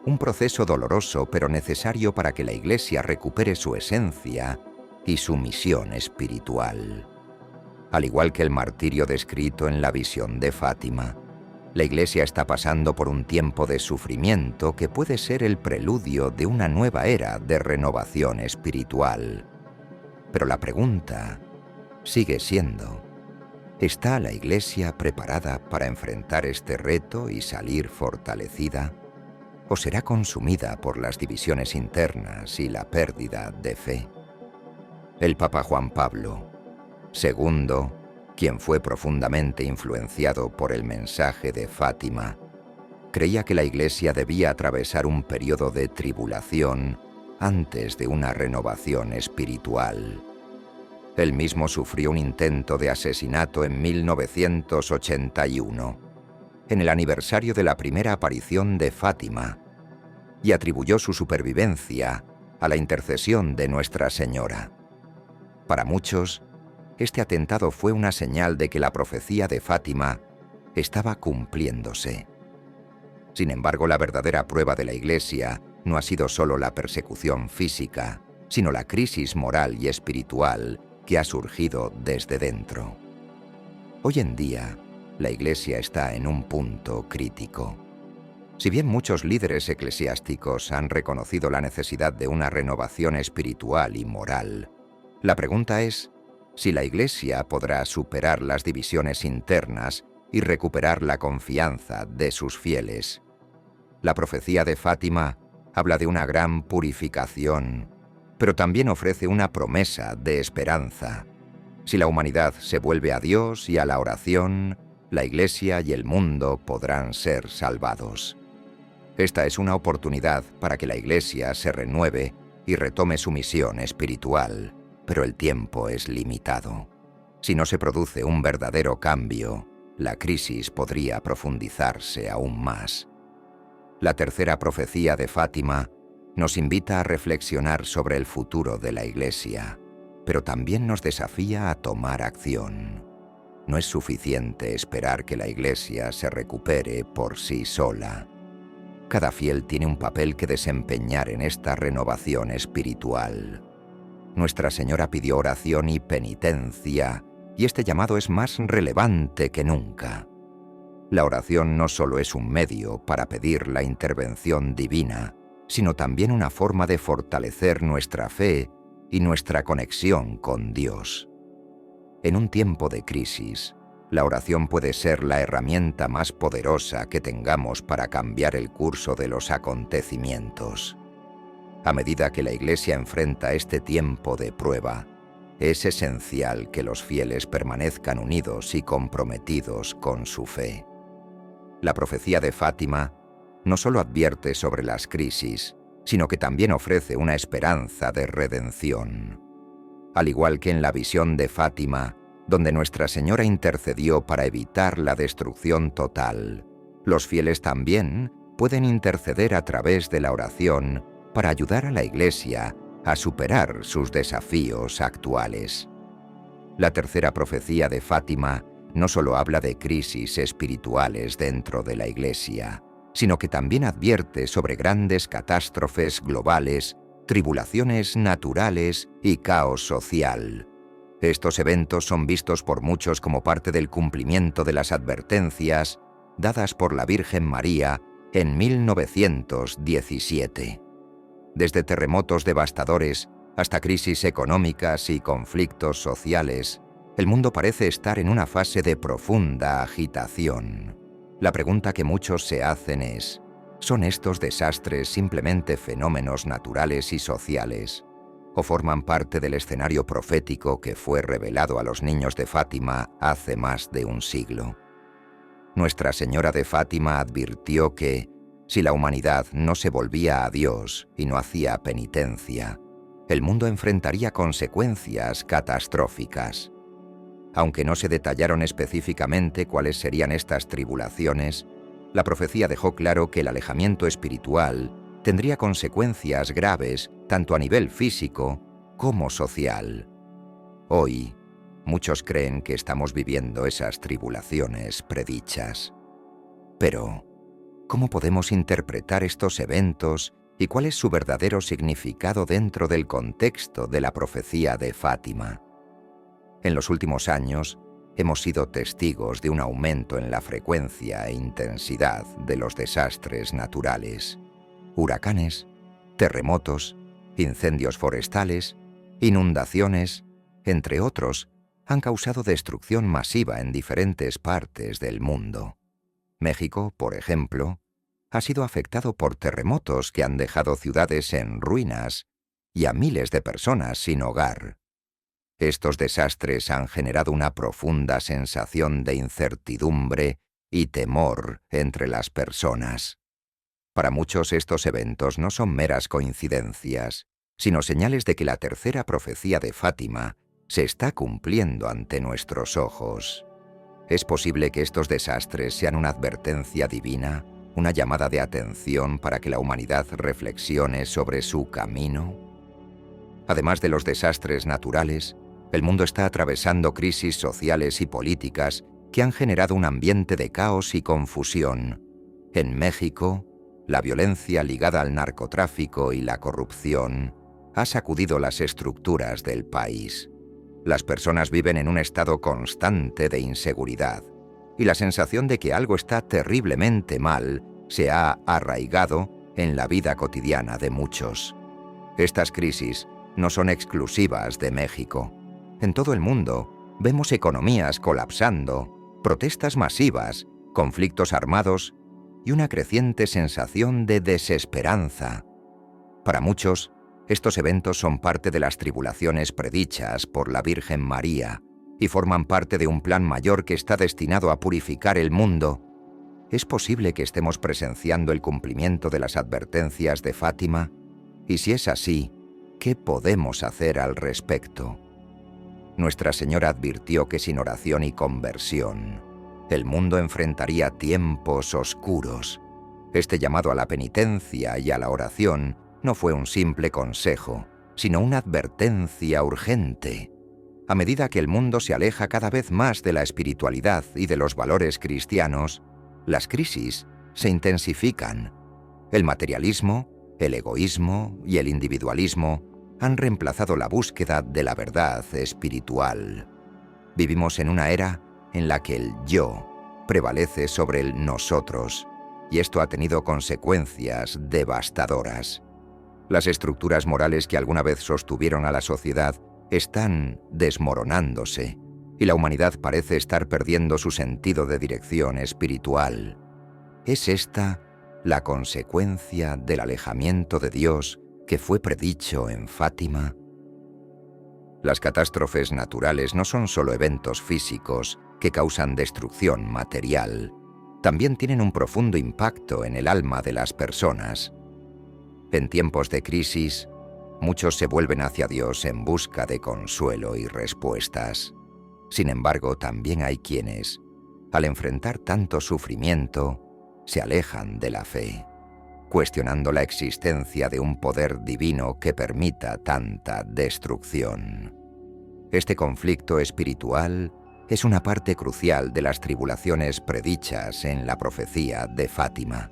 un proceso doloroso pero necesario para que la Iglesia recupere su esencia y su misión espiritual. Al igual que el martirio descrito en la visión de Fátima, la Iglesia está pasando por un tiempo de sufrimiento que puede ser el preludio de una nueva era de renovación espiritual. Pero la pregunta sigue siendo: ¿está la Iglesia preparada para enfrentar este reto y salir fortalecida? ¿O será consumida por las divisiones internas y la pérdida de fe? El Papa Juan Pablo II, quien fue profundamente influenciado por el mensaje de Fátima, creía que la Iglesia debía atravesar un periodo de tribulación antes de una renovación espiritual. Él mismo sufrió un intento de asesinato en 1981, en el aniversario de la primera aparición de Fátima, y atribuyó su supervivencia a la intercesión de Nuestra Señora. Para muchos, este atentado fue una señal de que la profecía de Fátima estaba cumpliéndose. Sin embargo, la verdadera prueba de la Iglesia no ha sido solo la persecución física, sino la crisis moral y espiritual que ha surgido desde dentro. Hoy en día, la Iglesia está en un punto crítico. Si bien muchos líderes eclesiásticos han reconocido la necesidad de una renovación espiritual y moral, la pregunta es si la Iglesia podrá superar las divisiones internas y recuperar la confianza de sus fieles. La profecía de Fátima habla de una gran purificación, pero también ofrece una promesa de esperanza. Si la humanidad se vuelve a Dios y a la oración, la Iglesia y el mundo podrán ser salvados. Esta es una oportunidad para que la Iglesia se renueve y retome su misión espiritual, pero el tiempo es limitado. Si no se produce un verdadero cambio, la crisis podría profundizarse aún más. La tercera profecía de Fátima nos invita a reflexionar sobre el futuro de la Iglesia, pero también nos desafía a tomar acción. No es suficiente esperar que la Iglesia se recupere por sí sola. Cada fiel tiene un papel que desempeñar en esta renovación espiritual. Nuestra Señora pidió oración y penitencia, y este llamado es más relevante que nunca. La oración no solo es un medio para pedir la intervención divina, sino también una forma de fortalecer nuestra fe y nuestra conexión con Dios. En un tiempo de crisis, la oración puede ser la herramienta más poderosa que tengamos para cambiar el curso de los acontecimientos. A medida que la Iglesia enfrenta este tiempo de prueba, es esencial que los fieles permanezcan unidos y comprometidos con su fe. La profecía de Fátima no solo advierte sobre las crisis, sino que también ofrece una esperanza de redención. Al igual que en la visión de Fátima, donde Nuestra Señora intercedió para evitar la destrucción total, los fieles también pueden interceder a través de la oración para ayudar a la Iglesia a superar sus desafíos actuales. La tercera profecía de Fátima no solo habla de crisis espirituales dentro de la Iglesia, sino que también advierte sobre grandes catástrofes globales, tribulaciones naturales y caos social. Estos eventos son vistos por muchos como parte del cumplimiento de las advertencias dadas por la Virgen María en 1917. Desde terremotos devastadores hasta crisis económicas y conflictos sociales, el mundo parece estar en una fase de profunda agitación. La pregunta que muchos se hacen es: ¿son estos desastres simplemente fenómenos naturales y sociales? ¿O forman parte del escenario profético que fue revelado a los niños de Fátima hace más de un siglo? Nuestra Señora de Fátima advirtió que, si la humanidad no se volvía a Dios y no hacía penitencia, el mundo enfrentaría consecuencias catastróficas. Aunque no se detallaron específicamente cuáles serían estas tribulaciones, La profecía dejó claro que el alejamiento espiritual tendría consecuencias graves tanto a nivel físico como social. Hoy, muchos creen que estamos viviendo esas tribulaciones predichas. Pero, ¿cómo podemos interpretar estos eventos y cuál es su verdadero significado dentro del contexto de la profecía de Fátima? En los últimos años, hemos sido testigos de un aumento en la frecuencia e intensidad de los desastres naturales. Huracanes, terremotos, incendios forestales, inundaciones, entre otros, han causado destrucción masiva en diferentes partes del mundo. México, por ejemplo, ha sido afectado por terremotos que han dejado ciudades en ruinas y a miles de personas sin hogar. Estos desastres han generado una profunda sensación de incertidumbre y temor entre las personas. Para muchos estos eventos no son meras coincidencias, sino señales de que la tercera profecía de Fátima se está cumpliendo ante nuestros ojos. ¿Es posible que estos desastres sean una advertencia divina, una llamada de atención para que la humanidad reflexione sobre su camino? Además de los desastres naturales, el mundo está atravesando crisis sociales y políticas que han generado un ambiente de caos y confusión. En México, la violencia ligada al narcotráfico y la corrupción ha sacudido las estructuras del país. Las personas viven en un estado constante de inseguridad y la sensación de que algo está terriblemente mal se ha arraigado en la vida cotidiana de muchos. Estas crisis no son exclusivas de México. En todo el mundo vemos economías colapsando, protestas masivas, conflictos armados y una creciente sensación de desesperanza. Para muchos, estos eventos son parte de las tribulaciones predichas por la Virgen María y forman parte de un plan mayor que está destinado a purificar el mundo. ¿Es posible que estemos presenciando el cumplimiento de las advertencias de Fátima? Y si es así, ¿qué podemos hacer al respecto? Nuestra Señora advirtió que sin oración y conversión, el mundo enfrentaría tiempos oscuros. Este llamado a la penitencia y a la oración no fue un simple consejo, sino una advertencia urgente. A medida que el mundo se aleja cada vez más de la espiritualidad y de los valores cristianos, las crisis se intensifican. El materialismo, el egoísmo y el individualismo han reemplazado la búsqueda de la verdad espiritual. Vivimos en una era en la que el yo prevalece sobre el nosotros, y esto ha tenido consecuencias devastadoras. Las estructuras morales que alguna vez sostuvieron a la sociedad están desmoronándose, y la humanidad parece estar perdiendo su sentido de dirección espiritual. ¿Es esta la consecuencia del alejamiento de Dios que fue predicho en Fátima? Las catástrofes naturales no son solo eventos físicos que causan destrucción material, también tienen un profundo impacto en el alma de las personas. En tiempos de crisis, muchos se vuelven hacia Dios en busca de consuelo y respuestas. Sin embargo, también hay quienes, al enfrentar tanto sufrimiento, se alejan de la fe, cuestionando la existencia de un poder divino que permita tanta destrucción. Este conflicto espiritual es una parte crucial de las tribulaciones predichas en la profecía de Fátima.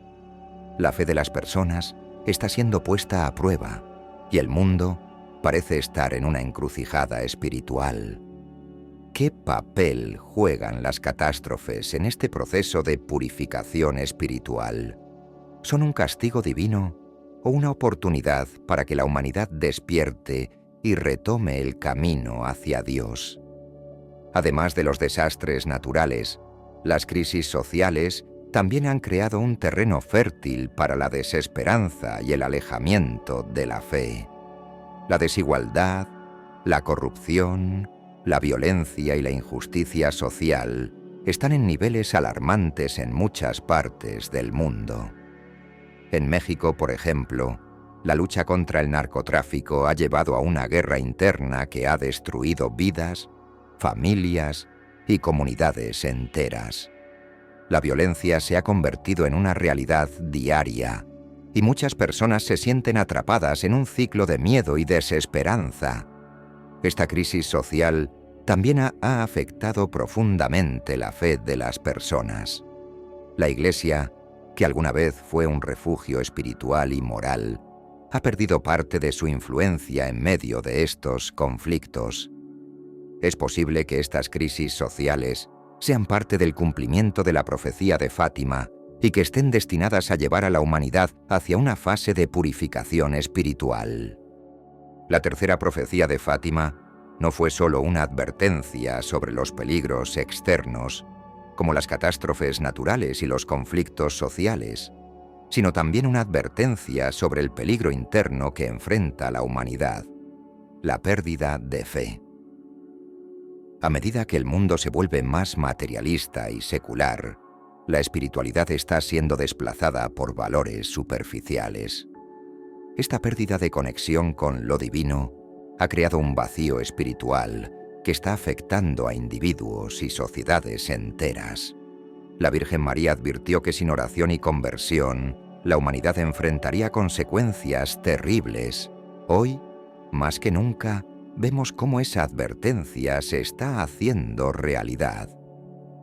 La fe de las personas está siendo puesta a prueba y el mundo parece estar en una encrucijada espiritual. ¿Qué papel juegan las catástrofes en este proceso de purificación espiritual? ¿Son un castigo divino o una oportunidad para que la humanidad despierte y retome el camino hacia Dios? Además de los desastres naturales, las crisis sociales también han creado un terreno fértil para la desesperanza y el alejamiento de la fe. La desigualdad, la corrupción, la violencia y la injusticia social están en niveles alarmantes en muchas partes del mundo. En México, por ejemplo, la lucha contra el narcotráfico ha llevado a una guerra interna que ha destruido vidas, familias y comunidades enteras. La violencia se ha convertido en una realidad diaria y muchas personas se sienten atrapadas en un ciclo de miedo y desesperanza. Esta crisis social también ha afectado profundamente la fe de las personas. La Iglesia, que alguna vez fue un refugio espiritual y moral, ha perdido parte de su influencia en medio de estos conflictos. Es posible que estas crisis sociales sean parte del cumplimiento de la profecía de Fátima y que estén destinadas a llevar a la humanidad hacia una fase de purificación espiritual. La tercera profecía de Fátima no fue solo una advertencia sobre los peligros externos, como las catástrofes naturales y los conflictos sociales, sino también una advertencia sobre el peligro interno que enfrenta la humanidad, la pérdida de fe. A medida que el mundo se vuelve más materialista y secular, la espiritualidad está siendo desplazada por valores superficiales. Esta pérdida de conexión con lo divino ha creado un vacío espiritual que está afectando a individuos y sociedades enteras. La Virgen María advirtió que sin oración y conversión, la humanidad enfrentaría consecuencias terribles. Hoy, más que nunca, vemos cómo esa advertencia se está haciendo realidad.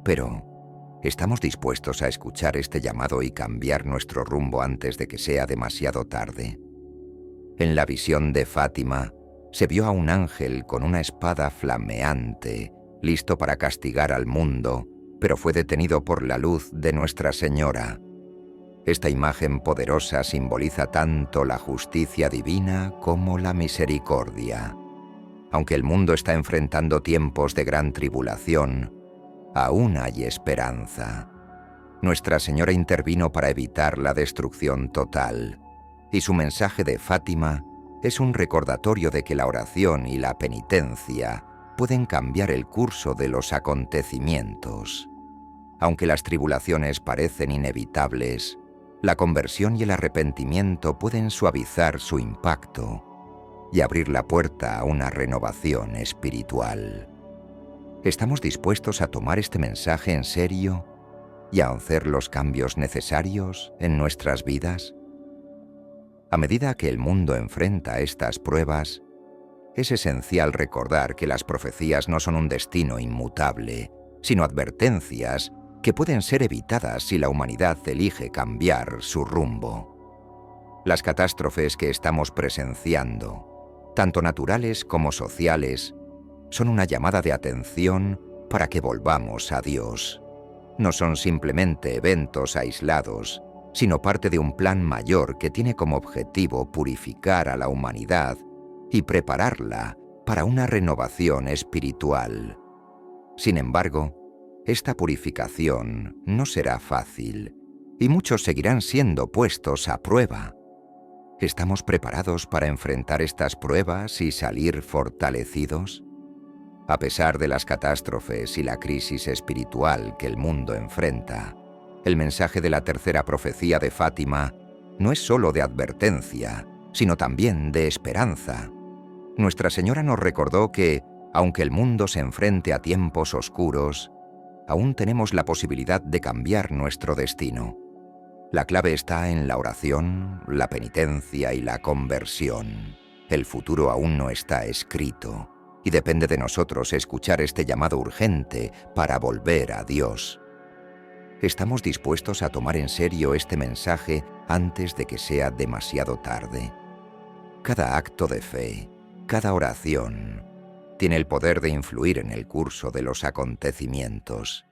Pero, ¿estamos dispuestos a escuchar este llamado y cambiar nuestro rumbo antes de que sea demasiado tarde? En la visión de Fátima, se vio a un ángel con una espada flameante, listo para castigar al mundo, pero fue detenido por la luz de Nuestra Señora. Esta imagen poderosa simboliza tanto la justicia divina como la misericordia. Aunque el mundo está enfrentando tiempos de gran tribulación, aún hay esperanza. Nuestra Señora intervino para evitar la destrucción total, y su mensaje de Fátima es un recordatorio de que la oración y la penitencia pueden cambiar el curso de los acontecimientos. Aunque las tribulaciones parecen inevitables, la conversión y el arrepentimiento pueden suavizar su impacto y abrir la puerta a una renovación espiritual. ¿Estamos dispuestos a tomar este mensaje en serio y a hacer los cambios necesarios en nuestras vidas? A medida que el mundo enfrenta estas pruebas, es esencial recordar que las profecías no son un destino inmutable, sino advertencias que pueden ser evitadas si la humanidad elige cambiar su rumbo. Las catástrofes que estamos presenciando, tanto naturales como sociales, son una llamada de atención para que volvamos a Dios. No son simplemente eventos aislados, sino parte de un plan mayor que tiene como objetivo purificar a la humanidad y prepararla para una renovación espiritual. Sin embargo, esta purificación no será fácil y muchos seguirán siendo puestos a prueba. ¿Estamos preparados para enfrentar estas pruebas y salir fortalecidos? A pesar de las catástrofes y la crisis espiritual que el mundo enfrenta, el mensaje de la tercera profecía de Fátima no es solo de advertencia, sino también de esperanza. Nuestra Señora nos recordó que, aunque el mundo se enfrente a tiempos oscuros, aún tenemos la posibilidad de cambiar nuestro destino. La clave está en la oración, la penitencia y la conversión. El futuro aún no está escrito, y depende de nosotros escuchar este llamado urgente para volver a Dios. ¿Estamos dispuestos a tomar en serio este mensaje antes de que sea demasiado tarde? Cada acto de fe, cada oración, tiene el poder de influir en el curso de los acontecimientos.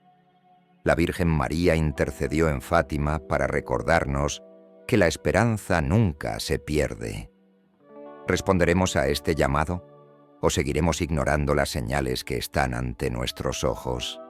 La Virgen María intercedió en Fátima para recordarnos que la esperanza nunca se pierde. ¿Responderemos a este llamado o seguiremos ignorando las señales que están ante nuestros ojos?